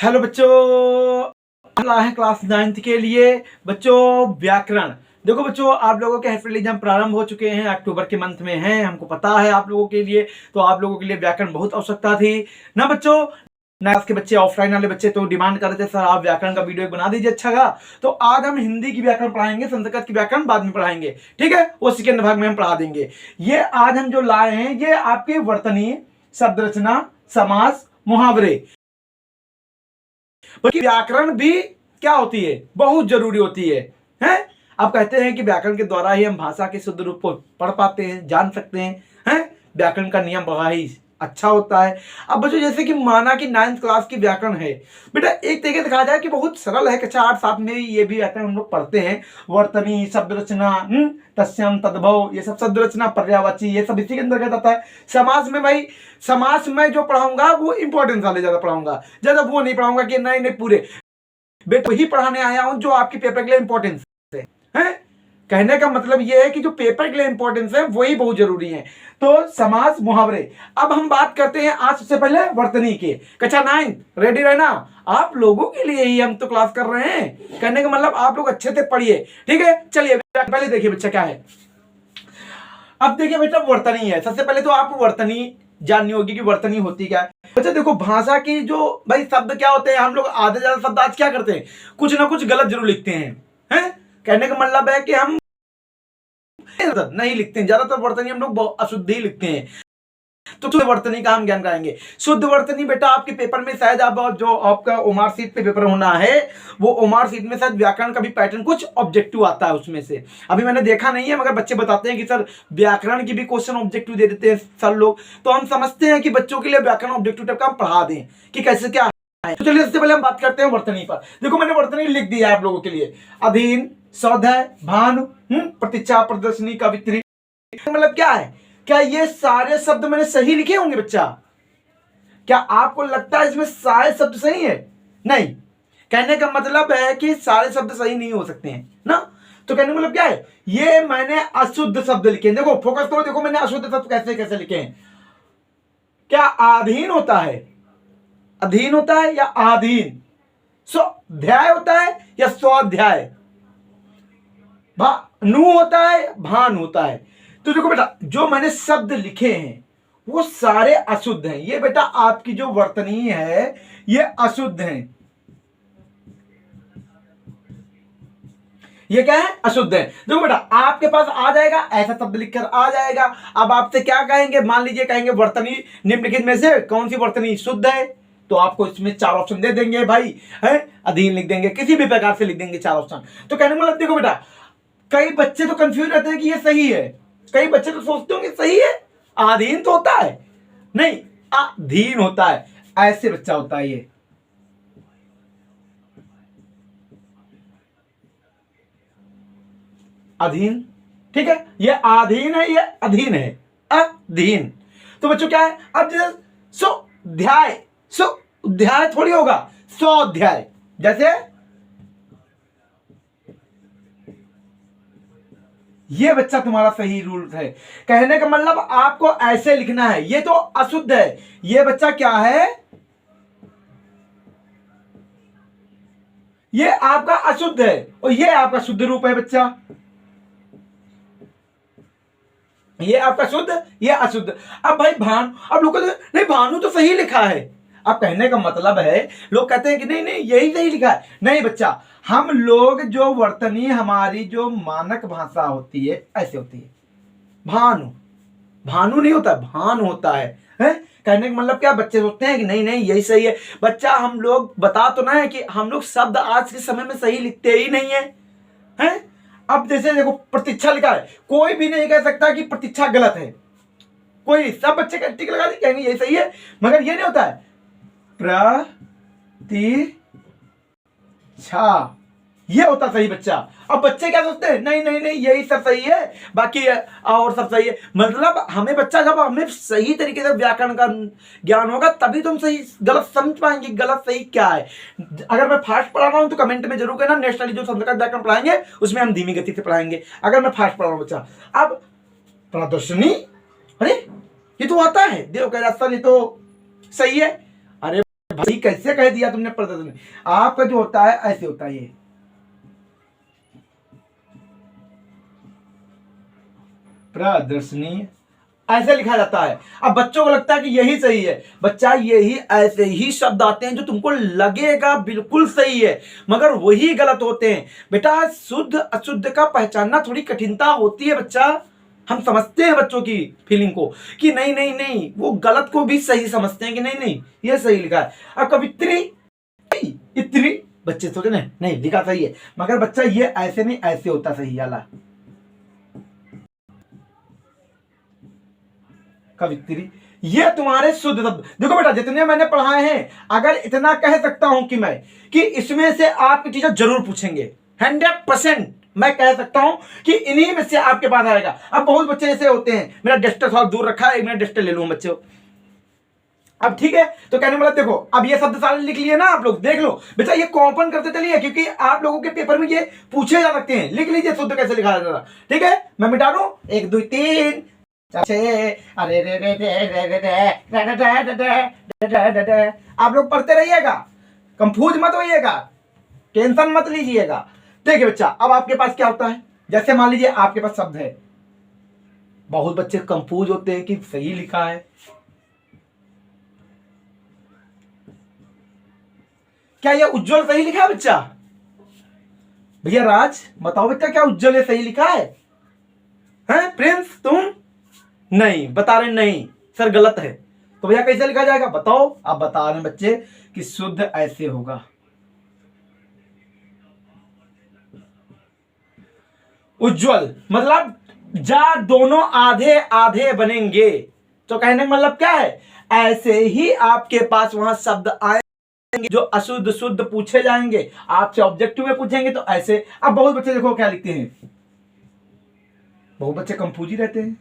Hello बच्चों, हम आए हैं क्लास 9th के लिए। बच्चों व्याकरण देखो बच्चों, आप लोगों के हेल्पफुल एग्जाम प्रारंभ हो चुके हैं, अक्टूबर के मंथ में हैं, हमको पता है आप लोगों के लिए। तो आप लोगों के लिए व्याकरण बहुत आवश्यकता थी ना बच्चों। क्लास के बच्चे, ऑफलाइन वाले बच्चे तो डिमांड कर रहे थे सर आप व्याकरण का वीडियो बना दीजिए अच्छा का। तो आज हम हिंदी की व्याकरण पढ़ाएंगे, संस्कृत की व्याकरण बाद में पढ़ाएंगे, ठीक है, वो सेकेंड भाग में हम पढ़ा देंगे। ये आज हम जो लाए हैं ये आपके वर्तनी, शब्द रचना, समास, मुहावरे। व्याकरण भी क्या होती है, बहुत जरूरी होती है, हैं? आप कहते हैं कि व्याकरण के द्वारा ही हम भाषा के शुद्ध रूप को पढ़ पाते हैं, जान सकते हैं? व्याकरण का नियम बड़ा ही अच्छा होता है। अब बच्चों जैसे कि माना कि 9th क्लास की व्याकरण है बेटा, एक तरीके से देखा जाए कि बहुत सरल है। कक्षा 8-7 में ये भी व्याकरण हम लोग पढ़ते हैं। वर्तनी, शब्द रचना, तस्यम, तद्भव, ये सब शब्द रचना, पर्यायवाची, ये सब इसी के अंतर्गत आता है। समास में भाई, समास में जो पढ़ाऊंगा वो इंपॉर्टेंस वाले ज्यादा पढ़ाऊंगा, ज्यादा वो नहीं पढ़ाऊंगा कि नहीं नहीं पूरे बेटा वही पढ़ाने आया हूं जो आपके पेपर के लिए इंपॉर्टेंस है। कहने का मतलब यह है कि जो पेपर के लिए इंपॉर्टेंस है वही बहुत जरूरी है। तो समास, मुहावरे। अब हम बात करते हैं आज सबसे पहले वर्तनी के। कक्षा 9 रेडी रहना, आप लोगों के लिए ही हम तो क्लास कर रहे हैं। कहने का मतलब आप लोग अच्छे से पढ़िए, ठीक है। चलिए पहले देखिए बच्चा क्या है। अब देखिए बेटा वर्तनी है। सबसे पहले तो आपको वर्तनी जाननी होगी कि वर्तनी होती क्या है। अच्छा देखो, भाषा की जो भाई शब्द क्या होते हैं, हम लोग आधे ज्यादा शब्द आज क्या करते हैं, कुछ ना कुछ गलत जरूर लिखते हैं? कहने का मतलब है कि हम नहीं लिखते हैं, ज्यादातर वर्तनी हम लोग अशुद्ध ही लिखते हैं। तो शुद्ध वर्तनी का हम ज्ञान कराएंगे। शुद्ध वर्तनी बेटा आपके पेपर में शायद आप जो आपका ओमार सीट पे पेपर होना है, वो ओमार सीट में शायद व्याकरण का भी पैटर्न कुछ ऑब्जेक्टिव आता है उसमें से। अभी मैंने देखा नहीं है, मगर बच्चे बताते हैं कि सर व्याकरण की भी क्वेश्चन ऑब्जेक्टिव दे देते हैं सर लोग। तो हम समझते हैं कि बच्चों के लिए व्याकरण ऑब्जेक्टिव टाइप का हम पढ़ा दें कि कैसे क्या है। तो चलिए सबसे पहले हम बात करते हैं वर्तनी पर। देखो मैंने वर्तनी लिख दिया है आप लोगों के लिए। अधीन, स्वाध्याय, भानु, प्रतीक्षा, प्रदर्शनी, कवित्री। मतलब क्या है, क्या ये सारे शब्द मैंने सही लिखे होंगे बच्चा? क्या आपको लगता है इसमें सारे शब्द सही है? नहीं। कहने का मतलब है कि सारे शब्द सही नहीं हो सकते हैं ना। तो कहने का मतलब क्या है, ये मैंने अशुद्ध शब्द लिखे हैं। देखो फोकस करो, देखो मैंने अशुद्ध शब्द कैसे कैसे लिखे हैं। क्या अधीन होता है, अधीन होता है या आधीन? स्वाध्याय होता है या स्वाध्याय? भानु होता है, भान होता है। तो देखो बेटा जो मैंने शब्द लिखे हैं वो सारे अशुद्ध हैं। ये बेटा आपकी जो वर्तनी है ये अशुद्ध है। ये क्या है, अशुद्ध है। देखो बेटा आपके पास आ जाएगा, ऐसा शब्द लिखकर आ जाएगा। अब आपसे क्या कहेंगे, मान लीजिए कहेंगे वर्तनी निम्नलिखित में से कौन सी वर्तनी शुद्ध है, तो आपको इसमें 4 ऑप्शन दे देंगे भाई, है अधीन लिख देंगे, किसी भी प्रकार से लिख देंगे 4 ऑप्शन। तो कहने मतलब देखो बेटा कई बच्चे तो कंफ्यूज रहते हैं कि ये सही है, कई बच्चे तो सोचते होंगे सही है, अधीन तो होता है, नहीं अधीन होता है। ऐसे बच्चा होता है ये। अधीन, ठीक है, ये अधीन है, ये अधीन है, अधीन। तो बच्चों क्या है, अब जैसे स्वाध्याय, स्वाध्याय थोड़ी होगा, स्वाध्याय। जैसे ये बच्चा तुम्हारा सही रूल है। कहने का मतलब आपको ऐसे लिखना है। ये तो अशुद्ध है, ये बच्चा क्या है, ये आपका अशुद्ध है और ये आपका शुद्ध रूप है बच्चा। ये आपका शुद्ध, ये अशुद्ध। अब भाई भान, अब लोग कहते हैं नहीं भानु तो सही लिखा है। अब कहने का मतलब है लोग कहते हैं कि नहीं नहीं यही सही लिखा है। नहीं बच्चा, हम लोग जो वर्तनी हमारी जो मानक भाषा होती है ऐसे होती है। भानु, भानु नहीं होता, भान होता है? कहने का मतलब क्या, बच्चे सोचते हैं कि नहीं नहीं यही सही है। बच्चा हम लोग बता तो ना है कि हम लोग शब्द आज के समय में सही लिखते ही नहीं है? अब जैसे देखो प्रतीक्षा लिखा है, कोई भी नहीं कह सकता कि प्रतीक्षा गलत है। कोई, सब बच्चे का टिक लगा कहेंगे ये सही है, मगर ये नहीं होता है। प्रतीक्षा ये होता सही बच्चा। अब बच्चे क्या सोचते हैं, नहीं नहीं नहीं यही सब सही है, बाकी और सब सही है। मतलब हमें बच्चा, जब हमें सही तरीके से व्याकरण का ज्ञान होगा तभी तुम सही गलत समझ पाएंगे, गलत सही क्या है। अगर मैं फास्ट पढ़ा रहा हूं तो कमेंट में जरूर कहना, नेक्स्ट वाली जो संस्कृत व्याकरण पढ़ाएंगे उसमें हम धीमी गति से पढ़ाएंगे, अगर मैं फास्ट पढ़ा रहा हूं बच्चा। अब प्रदर्शनी, अरे ये तो आता है, देव कह रहा सर ये तो सही है। अरे भाई कैसे कह दिया तुमने प्रदर्शनी? आपका जो होता है ऐसे होता है, ये प्रदर्शनी ऐसे लिखा जाता है। अब बच्चों को लगता है कि यही सही है। बच्चा, यही ऐसे ही शब्द आते हैं जो तुमको लगेगा बिल्कुल सही है, मगर वही गलत होते हैं। बेटा, शुद्ध अशुद्ध का पहचानना थोड़ी कठिनता होती है बच्चा। हम समझते हैं बच्चों की फीलिंग को कि नहीं नहीं नहीं, वो गलत को भी सही समझते हैं कि नहीं नहीं ये सही लिखा है। अब कवित्री इत्री, बच्चे सोचे नहीं नहीं लिखा सही है, मगर बच्चा ये ऐसे नहीं ऐसे होता सही वाला। कवित्री, ये तुम्हारे शुद्ध शब्द। देखो बेटा, जितने मैंने पढ़ाए हैं, अगर इतना कह सकता हूं कि मैं कि इसमें से आपके टीचर जरूर पूछेंगे, 100% मैं कह सकता हूं कि इन्हीं में से आपके पास आएगा। अब बहुत बच्चे ऐसे होते हैं, मेरा डस्टर थोड़ा दूर रखा है, एक मिनट डस्टर ले लूं बच्चों। अब ठीक है, तो कहने मतलब देखो, अब ये शब्द सारे लिख लिए ना आप लोग, देख लो बेटा, ये कॉपन करते चलिए, क्योंकि आप लोगों के पेपर में ये पूछे जा सकते हैं। लिख लीजिए शुद्ध कैसे लिखा जाता है, ठीक है? मैं मिटा दूं, 1 2 3 अरे रे रे रे, आप लोग पढ़ते रहिएगा, कंफ्यूज मत होइएगा, टेंशन मत लीजिएगा। ठीक है बच्चा, अब आपके पास क्या होता है, जैसे मान लीजिए आपके पास शब्द है, बहुत बच्चे कंफ्यूज होते हैं कि सही लिखा है। क्या ये उज्जवल सही लिखा है बच्चा? भैया राज बताओ बेटा, क्या उज्जवल सही लिखा है? हैं प्रिंस, तुम नहीं बता रहे, नहीं सर गलत है। तो भैया कैसे लिखा जाएगा बताओ? आप बता रहे बच्चे कि शुद्ध ऐसे होगा, उज्जवल मतलब जा दोनों आधे आधे बनेंगे। तो कहने का मतलब क्या है, ऐसे ही आपके पास वहां शब्द आएंगे जो अशुद्ध शुद्ध पूछे जाएंगे, आपसे ऑब्जेक्टिव में पूछेंगे तो ऐसे। अब बहुत बच्चे देखो क्या लिखते हैं, बहुत बच्चे कंफ्यूज ही रहते हैं,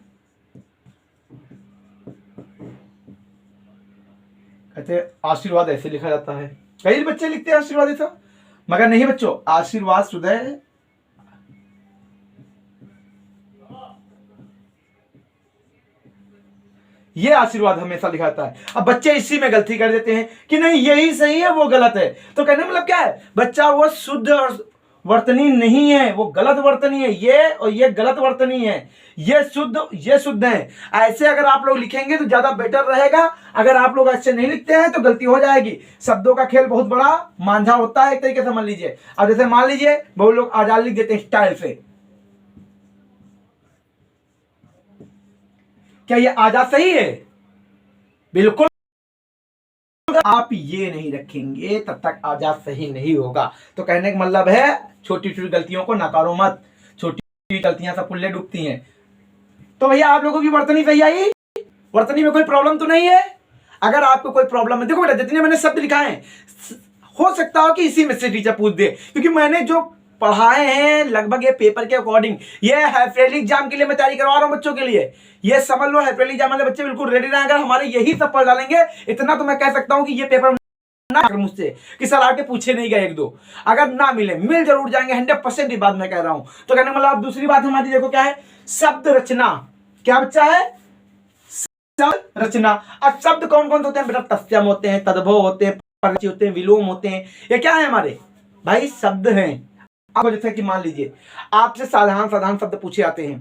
कहते आशीर्वाद ऐसे लिखा जाता है। कई बच्चे लिखते हैं आशीर्वाद ऐसा, मगर नहीं बच्चों, आशीर्वाद शुद्ध है। ये आशीर्वाद हमेशा लिखा जाता है। अब बच्चे इसी में गलती कर देते हैं कि नहीं यही सही है वो गलत है। तो कहने मतलब क्या है बच्चा, वो शुद्ध और वर्तनी नहीं है, वो गलत वर्तनी है। ये और ये गलत वर्तनी है, ये शुद्ध है। ऐसे अगर आप लोग लिखेंगे तो ज्यादा बेटर रहेगा। अगर आप लोग ऐसे नहीं लिखते हैं तो गलती हो जाएगी। शब्दों का खेल बहुत बड़ा मांझा होता है एक तरीके से मान लीजिए। अब जैसे मान लीजिए बहुत लोग आजाद लिख देते हैं स्टाइल से, क्या ये आजाद सही है? बिल्कुल। आप ये नहीं रखेंगे तब तक आजाद सही नहीं होगा। तो कहने का मतलब है छोटी छोटी गलतियों को नकारो मत, छोटी गलतियां सब पुल्ले डूबती हैं। तो भैया आप लोगों की वर्तनी सही आई, वर्तनी में कोई प्रॉब्लम तो नहीं है? अगर आपको कोई प्रॉब्लम है, देखो बेटा जितने मैंने शब्द लिखाए हैं, हो सकता हो कि इसी में से टीचर पूछ दे, क्योंकि मैंने जो पढ़ाए हैं लगभग ये पेपर के अकॉर्डिंग, ये हाइफेली एग्जाम के लिए मैं तैयारी करवा रहा हूं बच्चों के लिए। ये समझ लो हाइफेली एग्जाम वाले बच्चे बिल्कुल रेडी रहें। अगर हमारे यही सब पढ़ डालेंगे, इतना तो मैं कह सकता हूं कि ये पेपर ना मुझसे कि सर आके पूछे नहीं गए, 1-2 अगर ना मिले, मिल जरूर जाएंगे 100% ये बात मैं कह रहा हूं। तो कहने मतलब दूसरी बात हमारी देखो क्या है, शब्द रचना। क्या बच्चा है? शब्द रचना। अब शब्द कौन कौन से होते हैं बेटा? तत्सम होते हैं, तद्भव होते हैं, परवची होते हैं, विलोम होते हैं। ये क्या है हमारे भाई? शब्द हैं। अब जैसे कि मान लीजिए आपसे साधारण शब्द पूछे जाते हैं।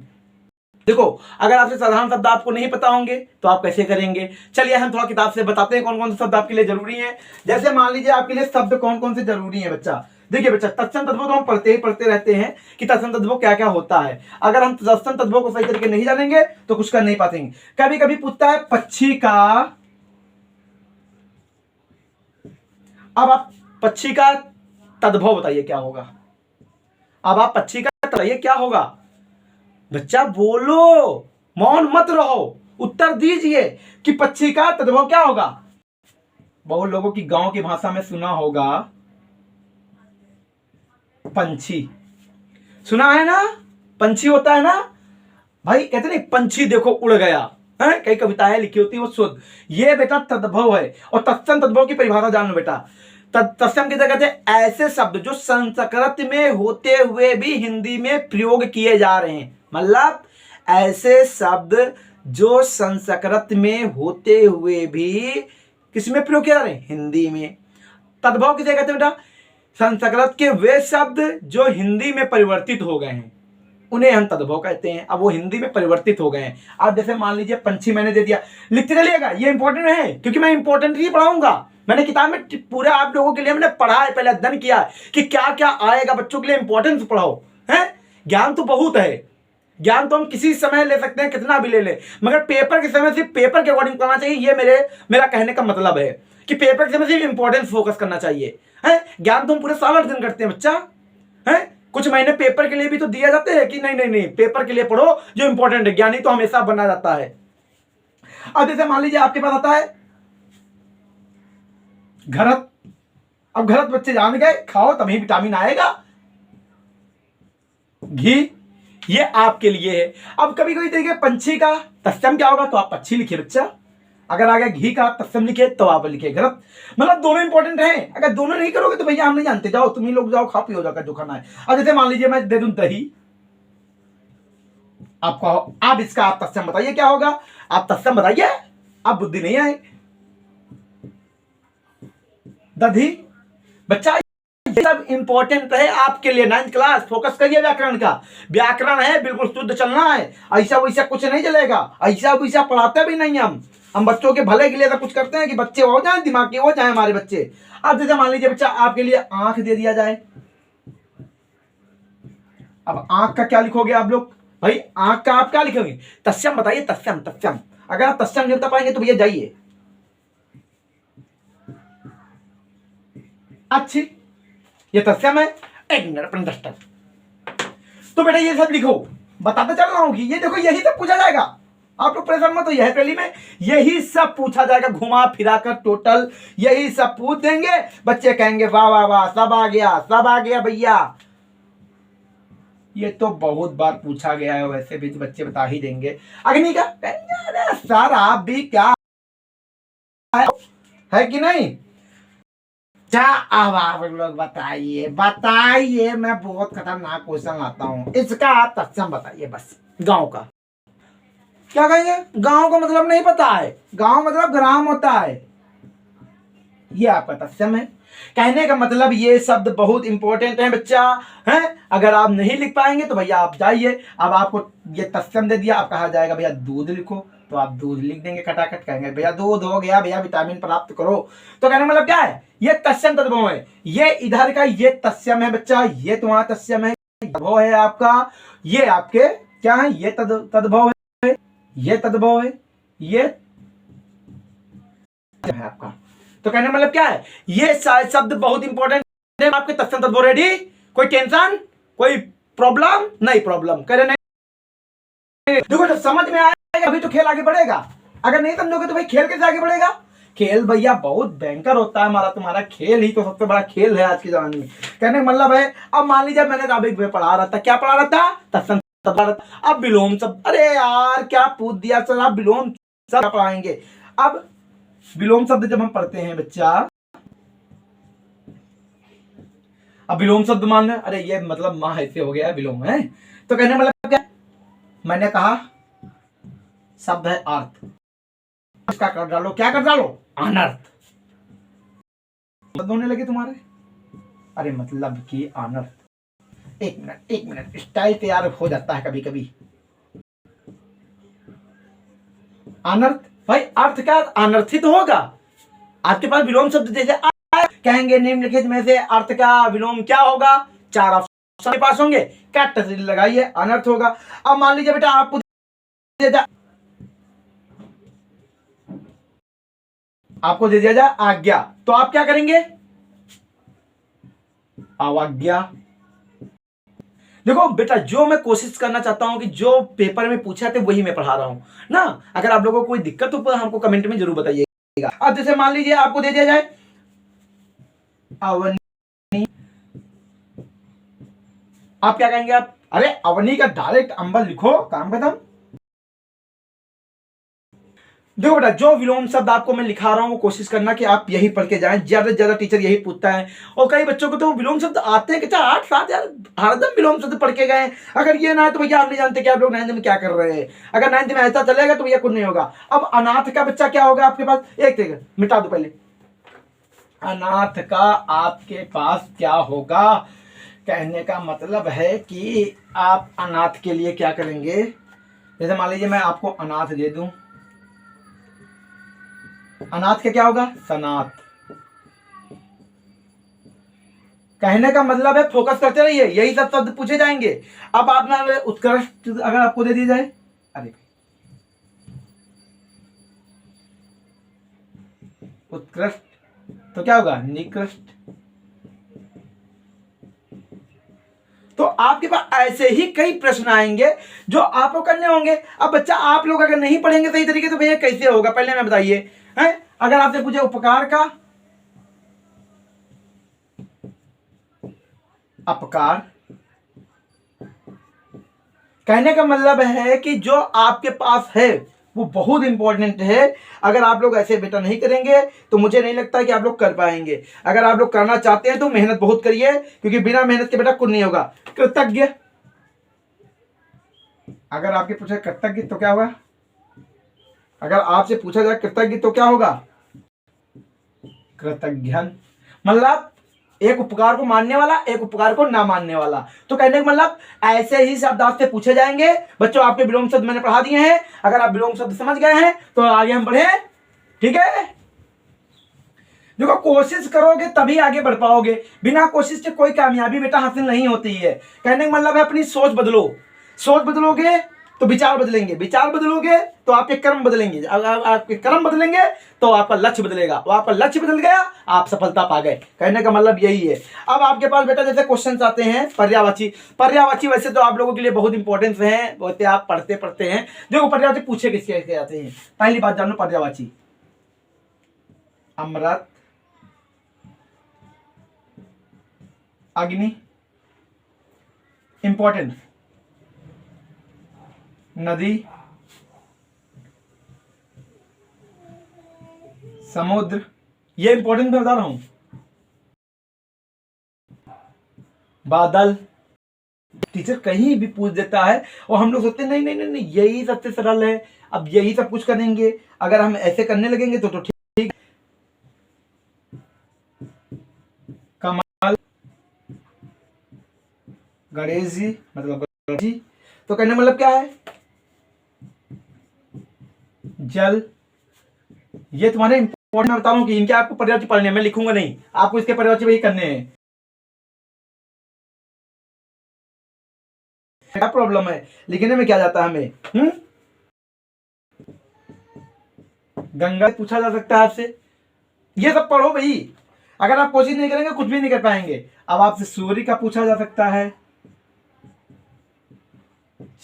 देखो अगर आपसे साधारण शब्द आपको नहीं पता होंगे तो आप कैसे करेंगे? चलिए हम थोड़ा किताब से बताते हैं कौन कौन से शब्द आपके लिए जरूरी हैं। जैसे मान लीजिए आपके लिए शब्द कौन कौन से जरूरी हैं बच्चा। देखिए बच्चा, तत्सम तद्भव तो हम पढ़ते रहते हैं कि तत्सम तद्भव क्या क्या होता है। अगर हम तत्सम तद्भव को सही तरीके नहीं जानेंगे तो कुछ कर नहीं पाएंगे। कभी कभी पूछता है पक्षी का, अब आप पक्षी का तद्भव बताइए क्या होगा। अब आप पक्षी का बताइए क्या होगा। बच्चा बोलो, मौन मत रहो, उत्तर दीजिए कि पक्षी का तद्भव क्या होगा। बहुत लोगों की गांव की भाषा में सुना होगा पंछी, सुना है ना? पंछी होता है ना भाई, कहते नहीं पंछी देखो उड़ गया है, कई कविताएं लिखी होती है वो शुद्ध। ये बेटा तद्भव है। और तत्सम तद्भव की परिभाषा जान लो बेटा। तत्सम की जगह कहते ऐसे शब्द जो संस्कृत में होते हुए भी हिंदी में प्रयोग किए जा रहे हैं। मतलब ऐसे शब्द जो संस्कृत में होते हुए भी किसमें प्रयोग किया जा रहा है? हिंदी में। तद्भव किसे कहते हैं बेटा? संस्कृत के वे शब्द जो हिंदी में परिवर्तित हो गए हैं उन्हें हम तद्भव कहते हैं। अब वो हिंदी में परिवर्तित हो गए हैं। आप जैसे मान लीजिए पंछी मैंने दे दिया, लिखते चलिएगा, ये इंपॉर्टेंट है क्योंकि मैं इंपॉर्टेंट ही पढ़ाऊंगा। मैंने किताब में पूरे आप लोगों के लिए मैंने पढ़ा है, पहले अध्ययन किया है कि क्या क्या आएगा, बच्चों के लिए इंपॉर्टेंस पढ़ाओ है। ज्ञान तो बहुत है, ज्ञान तो हम किसी समय ले सकते हैं, कितना भी ले ले, मगर पेपर के समय सिर्फ पेपर के अकॉर्डिंग पढ़ना चाहिए। ये मेरा कहने का मतलब है कि पेपर के समय सिर्फ इंपॉर्टेंस फोकस करना चाहिए है। ज्ञान तो हम पूरे साल अध्ययन करते हैं बच्चा है, कुछ महीने पेपर के लिए भी तो दिया जाते हैं कि नहीं नहीं नहीं पेपर के लिए पढ़ो जो इंपॉर्टेंट है। ज्ञानी तो हमेशा बना जाता है। अब जैसे मान लीजिए आपके पास आता है घरत। अब घरत बच्चे जान गए, खाओ तभी विटामिन आएगा। घी ये आपके लिए है। अब कभी कभी देखिए पंछी का तत्सम क्या होगा, तो आप पक्षी लिखिए बच्चा। अगर आ गया घी का तत्सम लिखे तो आप लिखिए घरत। मतलब दोनों इंपॉर्टेंट हैं। अगर दोनों नहीं करोगे तो भैया हम नहीं जानते, जाओ तुम ही लोग जाओ, खा पियो जाकर जो खाना है। अब जैसे मान लीजिए मैं दे दूं दही, आपको आप इसका आप तत्सम बताइए क्या होगा, आप तत्सम बताइए, आप बुद्धि नहीं आए। दधी बच्चा ये सब इंपॉर्टेंट है आपके लिए। 9th क्लास फोकस करिए व्याकरण का। व्याकरण है बिल्कुल शुद्ध चलना है, ऐसा वैसा कुछ नहीं चलेगा। ऐसा वैसा पढ़ाते भी नहीं हम बच्चों के भले के लिए सब कुछ करते हैं कि बच्चे हो जाए, दिमागी हो जाए हमारे बच्चे। अब जैसे मान लीजिए बच्चा आपके लिए आंख दे दिया जाए। अब आंख का क्या लिखोगे आप लोग? भाई आंख का आप क्या लिखोगे? तस्यम बताइए, तस्यम तस्यम। अगर आप तस्यम नहीं बता पाएंगे तो भैया जाइए। अच्छी ये तस्यम है, एक मिनट अपने दस्तर। तो बेटा ये सब लिखो, बताते चल रहा हूं कि ये देखो यही सब पूछा जाएगा। आप लोग परेशान मत हो, यह पहली में यही सब पूछा जाएगा, घुमा फिरा कर टोटल यही सब पूछ देंगे। बच्चे कहेंगे वाह वाह वाह, सब आ गया, सब आ गया भैया। ये तो बहुत बार पूछा गया है, वैसे भी बच्चे बता ही देंगे। अग्नि का सर आप भी क्या है कि नहीं? क्या अब आप लोग बताइए बताइए, मैं बहुत खतरनाक क्वेश्चन लाता हूं, इसका आप तत्सम बताइए बस। गांव का क्या कहेंगे? गांव का मतलब नहीं पता है, गांव मतलब ग्राम होता है, ये आपका तत्सम है। कहने का मतलब ये शब्द बहुत इंपॉर्टेंट है बच्चा है। अगर आप नहीं लिख पाएंगे तो भैया आप जाइए। अब आपको ये तत्सम दे दिया, अब कहा जाएगा भैया दूध लिखो, तो आप दूध लिख देंगे खटाखट। कहेंगे भैया दूध हो गया, भैया विटामिन प्राप्त करो। तो कहने का मतलब क्या है? ये तत्सम तद्भव है। ये इधर का ये तत्सम है बच्चा, ये तुम्हारा तत्सम है, तद्भव है आपका। ये आपके क्या है? ये तद्भव है, ये तद्भव है, ये है आपका। तो कहने का मतलब क्या है? ये शब्द बहुत इंपॉर्टेंट है आपके तत्सम तद्भव। रेडी? कोई टेंशन, कोई प्रॉब्लम नहीं? प्रॉब्लम कह रहे नहीं। देखो जब समझ में आएगा अभी तो खेल आगे बढ़ेगा, अगर नहीं समझोगे तो भाई खेल कैसे आगे बढ़ेगा? खेल भैया बहुत भयंकर होता है हमारा, तुम्हारा खेल ही तो सबसे बड़ा खेल है आज के जमाने में। कहने का मतलब है, अब मान लीजिए मैंने टॉपिक पे पढ़ा रहा था, क्या पढ़ा रहा था? तत्सम तद्भव। अब विलोम शब्द, अरे यार क्या पूछ दिया सर, आप विलोम शब्द पढ़ाएंगे। अब विलोम शब्द जब हम पढ़ते हैं बच्चा, अब विलोम शब्द मान रहे, अरे ये मतलब मां ऐसे हो गया विलोम है, तो कहने मतलब क्या? मैंने कहा शब्द है अर्थ, इसका कर डालो, क्या कर डालो? अनर्थ। होने लगे तुम्हारे, अरे मतलब कि अनर्थ। एक मिनट स्टाइल तैयार हो जाता है कभी कभी। अनर्थ भाई, अर्थ क्या अनर्थित होगा? आपके पास विलोम शब्द जैसे कहेंगे निम्नलिखित में से अर्थ का विलोम क्या होगा? 4 ऑप्शन पास होंगे, क्या लगाइए? अनर्थ होगा। अब मान लीजिए बेटा आपको दे दिया जाए आज्ञा, तो आप क्या करेंगे? अवज्ञा। देखो बेटा जो मैं कोशिश करना चाहता हूं कि जो पेपर में पूछा थे वही मैं पढ़ा रहा हूं ना। अगर आप लोगों को कोई दिक्कत हो तो हमको कमेंट में जरूर बताइएगा। अब जैसे मान लीजिए आपको दे दिया जाए अवनी, आप क्या कहेंगे? आप अरे अवनी का डायरेक्ट अंबल लिखो, काम खत्म। देखो बेटा, जो विलोम शब्द आपको मैं लिखा रहा हूं वो कोशिश करना कि आप यही पढ़ के जाएं। ज्यादा से ज्यादा टीचर यही पूछता है, और कई बच्चों को तो विलोम शब्द आते हैं कि 8-7 यार हरदम विलोम शब्द पढ़ के गए। अगर ये ना है तो भैया आप नहीं जानते कि आप लोग 9th में क्या कर रहे हैं। अगर 9th में ऐसा चलेगा तो भैया कुछ नहीं होगा। अब अनाथ का बच्चा क्या होगा आपके पास, एक सेकंड मिटा दो पहले। अनाथ का आपके पास क्या होगा, कहने का मतलब है कि आप अनाथ के लिए क्या करेंगे। जैसे मान लीजिए मैं आपको अनाथ दे दूं, अनाथ का क्या होगा, सनाथ। कहने का मतलब है फोकस करते रहिए, यही सब शब्द पूछे जाएंगे। अब आप ना उत्कृष्ट अगर आपको दे दी जाए, अरे उत्कृष्ट तो क्या होगा, निकृष्ट। तो आपके पास ऐसे ही कई प्रश्न आएंगे जो आपको करने होंगे। अब बच्चा आप लोग अगर नहीं पढ़ेंगे सही तरीके तो भैया कैसे होगा, पहले मैं बताइए हैं। अगर आपसे पूछे उपकार का, अपकार, कहने का मतलब है कि जो आपके पास है वो बहुत इंपॉर्टेंट है। अगर आप लोग ऐसे बेटा नहीं करेंगे तो मुझे नहीं लगता कि आप लोग कर पाएंगे। अगर आप लोग करना चाहते हैं तो मेहनत बहुत करिए, क्योंकि बिना मेहनत के बेटा कुछ नहीं होगा। कृतज्ञ, अगर आपके पूछा कृतज्ञ तो क्या होगा, अगर आपसे पूछा जाए कृतज्ञ तो क्या होगा, कृतज्ञन। मतलब एक उपकार को मानने वाला, एक उपकार को ना मानने वाला। तो कहने का मतलब ऐसे ही शब्द आपसे पूछे जाएंगे। बच्चों आपके विलोम शब्द मैंने पढ़ा दिए हैं, अगर आप विलोम शब्द समझ गए हैं तो आगे हम बढ़े। ठीक है, देखो कोशिश करोगे तभी आगे बढ़ पाओगे, बिना कोशिश के कोई कामयाबी बेटा हासिल नहीं होती है। कहने का मतलब है अपनी सोच बदलो, सोच बदलोगे तो विचार बदलेंगे, विचार बदलोगे तो आपके कर्म बदलेंगे, अगर आपके कर्म बदलेंगे तो आपका लक्ष्य बदलेगा, और आपका लक्ष्य बदल गया आप सफलता पा गए। कहने का मतलब यही है। अब आपके पास बेटा जैसे क्वेश्चन आते हैं पर्यायवाची, पर्यायवाची वैसे तो आप लोगों के लिए बहुत इंपॉर्टेंस है, वैसे आप पढ़ते पढ़ते हैं। देखो पर्यायवाची पूछे किसके आते हैं, पहली बात जानो पर्यायवाची, अमृत, अग्नि, इंपॉर्टेंट, नदी, समुद्र, ये इंपॉर्टेंट मैं बता रहा हूं, बादल। टीचर कहीं भी पूछ देता है और हम लोग सोचते हैं नहीं नहीं नहीं नहीं यही सबसे सरल है, अब यही सब कुछ करेंगे। अगर हम ऐसे करने लगेंगे तो ठीक। कमल, गणेश जी, मतलब गणेश जी। तो कहने मतलब क्या है, जल। ये तुम्हारे इंपॉर्टेंट, मैं बता रहा हूं कि इनके आपको पर्यायवाची पढ़ने हैं, मैं लिखूंगा नहीं, आपको इसके पर्यायवाची वही करने हैं। क्या प्रॉब्लम है, लिखने में क्या जाता है हमें। गंगा पूछा जा सकता है आपसे, ये सब पढ़ो भाई। अगर आप कोशिश नहीं करेंगे कुछ भी नहीं कर पाएंगे। अब आपसे सूर्य का पूछा जा सकता है,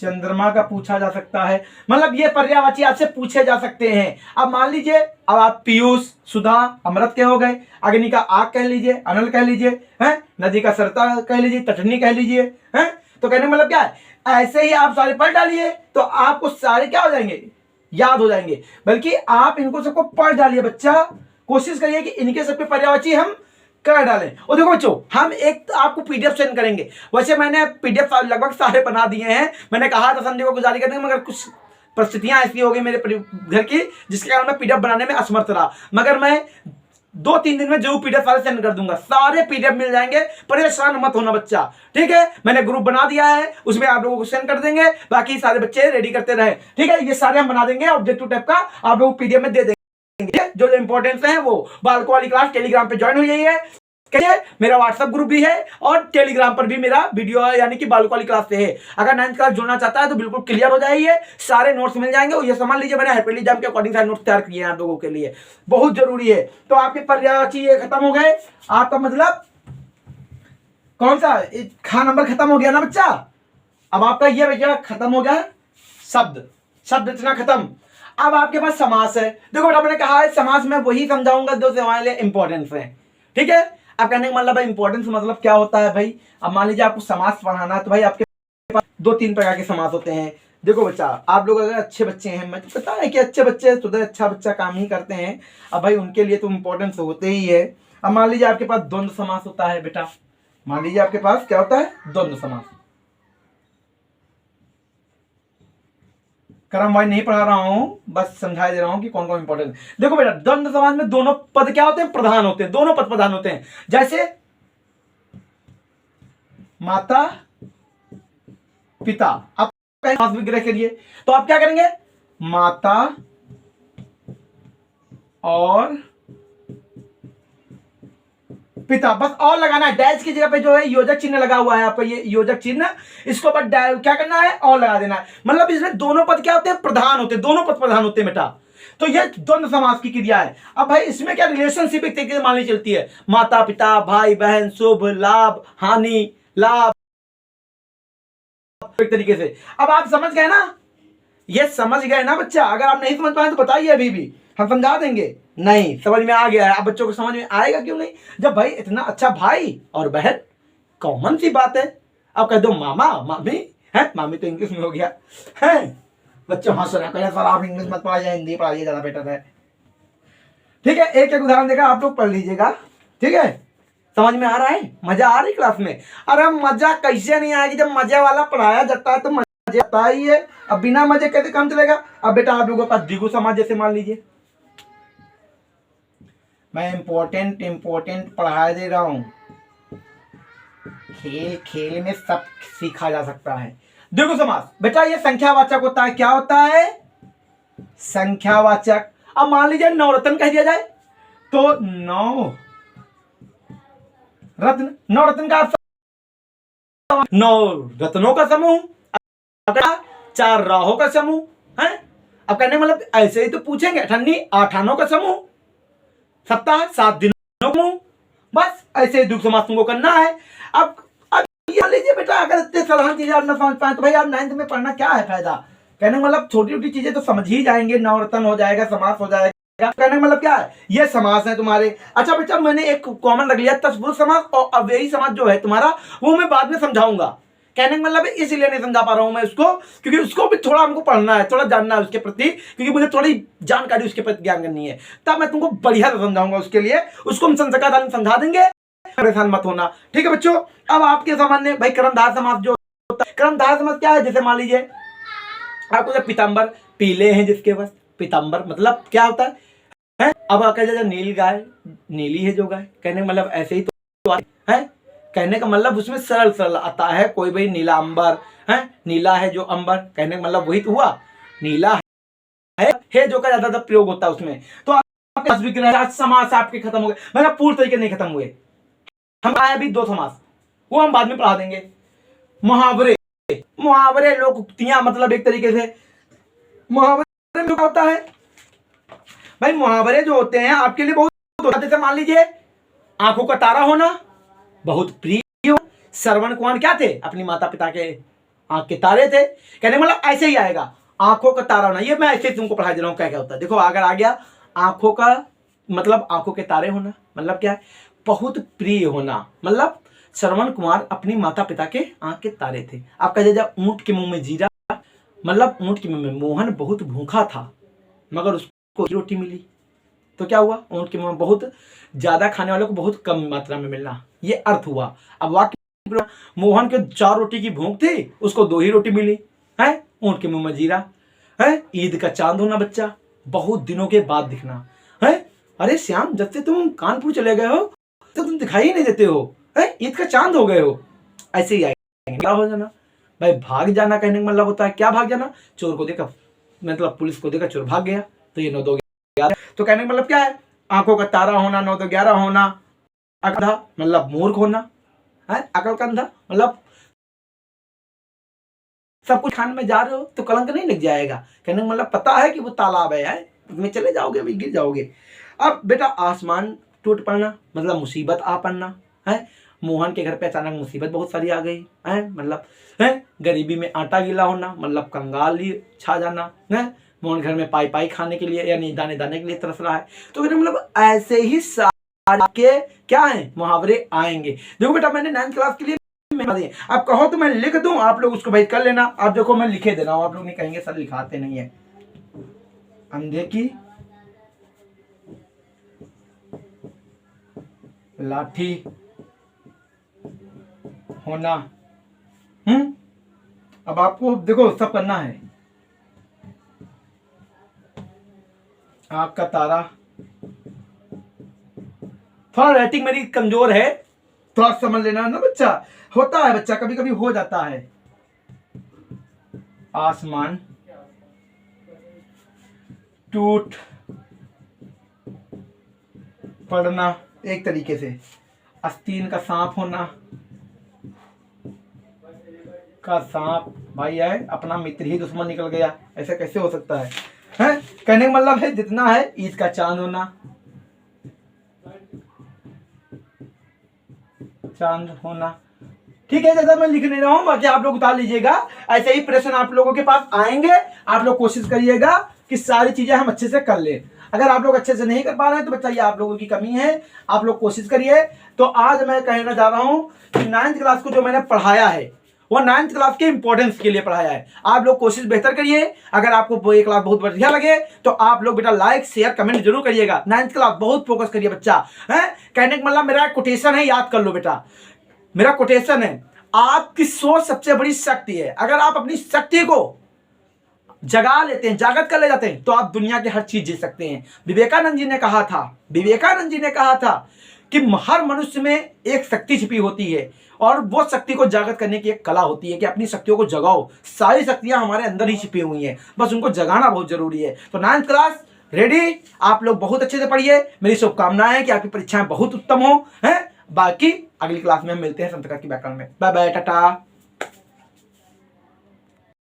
चंद्रमा का पूछा जा सकता है, मतलब ये पर्यायवाची आपसे पूछे जा सकते हैं। अब मान लीजिए अब आप पीयूष, सुधा, अमृत के हो गए, अग्नि का आग कह लीजिए, अनल कह लीजिए, हैं, नदी का सरता कह लीजिए, तटनी कह लीजिए, हैं। तो कहने मतलब क्या है, ऐसे ही आप सारे पढ़ डालिए तो आपको सारे क्या हो जाएंगे, याद हो जाएंगे। बल्कि आप इनको सबको पढ़ डालिए बच्चा, कोशिश करिए कि इनके सबके पर्यायवाची हम कर डालें। और देखो बच्चों हम एक आपको पीडीएफ सेंड करेंगे, वैसे मैंने पीडीएफ लगभग सारे बना दिए हैं। मैंने कहा था संडे को जारी करने, मगर कुछ परिस्थितियां ऐसी हो गई मेरे घर की जिसके कारण मैं पीडीएफ बनाने में असमर्थ रहा। मगर मैं 2-3 दिन में जरूर पीडीएफ सारे सेंड कर दूंगा, सारे पीडीएफ मिल जाएंगे, परेशान मत होना बच्चा। ठीक है, मैंने ग्रुप बना दिया है, उसमें आप लोगों को सेंड कर देंगे, बाकी सारे बच्चे रेडी करते रहे। ठीक है, ये सारे हम बना देंगे ऑब्जेक्टिव टाइप का, आप लोग पीडीएफ में दे देंगे। जो इंपॉर्टेंस है वो बालको वाली क्लास टेलीग्राम पे ज्वाइन हो जाइए। मेरा व्हाट्सएप ग्रुप भी है और टेलीग्राम पर भी मेरा वीडियो है, यानी कि बालको वाली क्लास से है। अगर 9th क्लास जुड़ना चाहता है तो बिल्कुल क्लियर हो जाइए, सारे नोट्स मिल जाएंगे। और ये समझ लीजिए मैंने हैप्पीली एग्जाम के अकॉर्डिंग सारे नोट्स तैयार किए हैं आप लोगों के लिए, बहुत जरूरी है। तो आपके पर्यायवाची ये खत्म हो गए, आपका मतलब कौन सा खा नंबर खत्म हो गया ना बच्चा। अब आपका ये भैया खत्म हो गया, शब्द शब्द रचना खत्म। अब आपके पास समास है। देखो बेटा मैंने कहा है समास में वही समझाऊंगा जो हमारे लिए इंपॉर्टेंस है। ठीक है, अब कहने का मतलब है इंपॉर्टेंस मतलब क्या होता है भाई। अब मान लीजिए आपको समास पढ़ाना है तो भाई आपके पास 2-3 प्रकार के समास होते हैं। देखो बच्चा, आप लोग अगर अच्छे बच्चे हैं, मैं तो पता है कि अच्छे बच्चे तो अच्छा बच्चा काम ही करते हैं। अब भाई उनके लिए तो इम्पोर्टेंस होते ही है। अब मान लीजिए आपके पास द्वंद्व समास होता है बेटा, मान लीजिए आपके पास क्या होता है, द्वंद्व समास। क्रम वाइज नहीं पढ़ा रहा हूं, बस समझा दे रहा हूं कि कौन कौन इंपॉर्टेंट। देखो बेटा, द्वंद्व समास में दोनों पद क्या होते हैं, प्रधान होते हैं, दोनों पद प्रधान होते हैं। जैसे माता पिता, आप समास विग्रह करिए तो आप क्या करेंगे, माता और पिता, बस और लगाना है, डैश की जगह पे जो है योजक चिन्ह लगा हुआ है आपका, ये योजक चिन्ह, इसको बस क्या करना है, और लगा देना है। मतलब इसमें दोनों पद क्या होते हैं, प्रधान होते हैं, दोनों पद प्रधान होते हैं बेटा। तो ये द्वंद्व समास की क्रिया है। अब भाई इसमें क्या रिलेशनशिप एक तरीके से मान ली चलती है, माता पिता, भाई बहन, शुभ लाभ हानि, लाभ एक तरीके से। अब आप समझ गए ना, ये समझ गए ना बच्चा? अगर आप नहीं समझ पाए तो बताइए, अभी भी हम समझा देंगे। नहीं समझ में आ गया है, अब बच्चों को समझ में आएगा क्यों नहीं, जब भाई इतना अच्छा भाई और बहन, कॉमन सी बात है। आप कह दो मामा मामी है, मामी तो इंग्लिश में हो गया है, बच्चों हंस रहे हैं, सर आप इंग्लिश मत पढ़ाइए, हिंदी पढ़ाइए, ज्यादा बेटर है। ठीक है, एक एक उदाहरण देकर आप लोग पढ़ लीजिएगा। ठीक है, समझ में आ रहा है, मजा आ रही क्लास में? अरे मजा कैसे नहीं आएगी, जब मजे वाला पढ़ाया जाता है तो मजा आता ही है। अब बिना मजे कैसे काम चलेगा? अब बेटा आप लोगों के पास द्विगु समास, जैसे मान लीजिए मैं इंपॉर्टेंट पढ़ा दे रहा हूं, खेल खेल में सब सीखा जा सकता है। द्विगु समास बेटा ये संख्यावाचक होता है, क्या होता है, संख्यावाचक। अब मान लीजिए नवरत्न कह दिया जाए तो नौ रत्न, नवरत्न का नौ रत्नों का समूह, चार राहों का समूह है। अब कहने मतलब ऐसे ही तो पूछेंगे, ठन्नी 8 आनों का समूह, सप्ताह 7 दिनों का समूह, बस ऐसे दुख समास तुमको करना है। अब ये लीजिए बेटा, अगर इतने साधारण चीजें आप ना समझ पाए तो भाई आप 9th में पढ़ना क्या है फायदा? कहने मतलब छोटी छोटी चीजें तो समझ ही जाएंगे, नवरत्न हो जाएगा, समास हो जाएगा। कहने का मतलब क्या है, ये समास है तुम्हारे। अच्छा बेटा मैंने एक कॉमन रख लिया तत्पुरुष समास, और अव्ययी समास जो है तुम्हारा वो मैं बाद में समझाऊंगा। कहने का मतलब इसलिए नहीं समझा पा रहा हूं मैं उसको, क्योंकि उसको भी थोड़ा हमको पढ़ना है, थोड़ा जानना है उसके प्रति, क्योंकि मुझे थोड़ी जानकारी उसके प्रति ज्ञान करनी है, तब मैं तुमको बढ़िया से समझाऊंगा। उसके लिए उसको हम संस्कार समझा देंगे, परेशान मत होना। ठीक है बच्चों, अब आपके सामान्य भाई कर्मधारय समास जो होता है, कर्मधारय समास क्या है, जैसे मान लीजिए आपको पीताम्बर, पीले हैं जिसके बस, पीताम्बर मतलब क्या होता है? अब कह जाए नील गाय, नीली है जो गाय, कहने का मतलब ऐसे ही तो है। कहने का मतलब उसमें सरल सरल आता है, कोई भाई नीला अंबर है, नीला है जो अंबर, कहने का मतलब वही तो हुआ, नीला है जो का ज्यादातर प्रयोग होता है उसमें। तो आपके समास आपके खत्म हो गए, मतलब पूर्ण तरीके नहीं खत्म हुए, हम आए अभी 2 समास, वो हम बाद में पढ़ा देंगे। मुहावरे, मुहावरे लोकोक्तियां, मतलब एक तरीके से मुहावरे में क्या होता है भाई, मुहावरे जो होते हैं आपके लिए बहुत होता है। जैसे मान लीजिए आंखों का तारा होना बहुत प्रिय हो, श्रवण कुमार क्या थे, अपनी माता पिता के आंख के तारे थे। कहने मतलब ऐसे ही आएगा, आंखों का तारा होना, ये मैं ऐसे तुमको पढ़ा दे रहा हूं क्या क्या होता है। देखो अगर आ गया आंखों का मतलब आंखों के तारे होना, मतलब क्या है, बहुत प्रिय होना, मतलब श्रवण कुमार अपनी माता पिता के आंख के तारे थे। आपका जैसा ऊंट के मुंह में जीरा, मतलब ऊंट के मुंह में मोहन बहुत भूखा था मगर उसको रोटी मिली, तो क्या हुआ, ऊंट के मुंह में बहुत ज्यादा खाने वालों को बहुत कम मात्रा में मिलना, ये अर्थ हुआ। अब वाक्य, मोहन के 4 रोटी की भूख थी, उसको 2 ही रोटी मिली है, ऊंट के मुंह में जीरा है। ईद का चांद होना बच्चा, बहुत दिनों के बाद दिखना है। अरे श्याम जब से तुम कानपुर चले गए हो तो तुम दिखाई ही नहीं देते हो, ईद का चांद हो गए हो, ऐसे ही आएंगे। क्या हो जाना भाई, भाग जाना, कहने का मतलब होता है क्या भाग जाना, चोर को देखा, मतलब पुलिस को देखा चोर भाग गया, तो ये 9 2 11, तो कहने का मतलब क्या है, आंखों का तारा होना, 9 2 11 होना, अंधा मतलब मूर्ख होना है, अकल का अंधा मतलब सब कुछ खाने में जा रहे हो तो कलंक नहीं लग जाएगा। कहने का मतलब पता है कि वो तालाब है, उसमें चले जाओगे अभी गिर जाओगे। अब बेटा आसमान टूट पड़ना मतलब मुसीबत आ पड़ना है, मोहन के घर पे अचानक मुसीबत बहुत सारी आ गई है, मतलब है गरीबी में आटा गीला होना, मतलब कंगाली छा जाना है, मोहन घर में पाई पाई खाने के लिए यानी दाने दाने के लिए तरस रहा है। तो मतलब ऐसे ही सारे के क्या है मुहावरे आएंगे। देखो बेटा मैंने 9th क्लास के लिए मैं आप कहो तो मैं लिख दूं, आप लोग उसको भाई कर लेना। आप देखो मैं लिखे दे रहा हूं, आप लोग नहीं कहेंगे सर लिखाते नहीं है। अंधे की लाठी होना। अब आपको देखो सब करना है। आँख का तारा, थोड़ा राइटिंग मेरी कमजोर है, थोड़ा समझ लेना ना बच्चा, होता है बच्चा कभी कभी हो जाता है। आसमान, टूट पड़ना एक तरीके से, आस्तीन का सांप होना, का सांप भाई है अपना मित्र ही दुश्मन निकल गया, ऐसा कैसे हो सकता है? हैं? कहने का मतलब है जितना है ईद का चांद होना, चांद होना। ठीक है, जैसा मैं लिख नहीं रहा हूं, बाकी आप लोग उतार लीजिएगा। ऐसे ही प्रश्न आप लोगों के पास आएंगे, आप लोग कोशिश करिएगा कि सारी चीजें हम अच्छे से कर ले। अगर आप लोग अच्छे से नहीं कर पा रहे हैं तो बच्चा ये आप लोगों की कमी है, आप लोग कोशिश करिए। तो आज मैं कहना चाह रहा हूं कि 9th क्लास को जो मैंने पढ़ाया है वो 9th क्लास के इंपॉर्टेंस के लिए पढ़ाया है। आप लोग कोशिश बेहतर करिए। अगर आपको वो ये क्लास बहुत बढ़िया लगे तो आप लोग बेटा लाइक शेयर कमेंट जरूर करिएगा। 9th क्लास बहुत फोकस करिए बच्चा, है कहने का मतलब मेरा कोटेशन है, याद कर लो बेटा, मेरा कोटेशन है, आपकी सोच सबसे बड़ी शक्ति है। अगर आप अपनी शक्ति को जगा लेते हैं, जागृत कर ले जाते हैं, तो आप दुनिया की हर चीज जी सकते हैं। विवेकानंद जी ने कहा था कि हर मनुष्य में एक शक्ति छिपी होती है और वो शक्ति को जागृत करने की एक कला होती है कि अपनी शक्तियों को जगाओ। सारी शक्तियां हमारे अंदर ही छिपी हुई हैं, बस उनको जगाना बहुत जरूरी है। तो 9th क्लास रेडी, आप लोग बहुत अच्छे से पढ़िए। मेरी शुभकामनाएं है कि आपकी परीक्षाएं बहुत उत्तम हो। हैं बाकी अगली क्लास में हम मिलते हैं संस्कृत की व्याकरण में। Bye bye, Tata.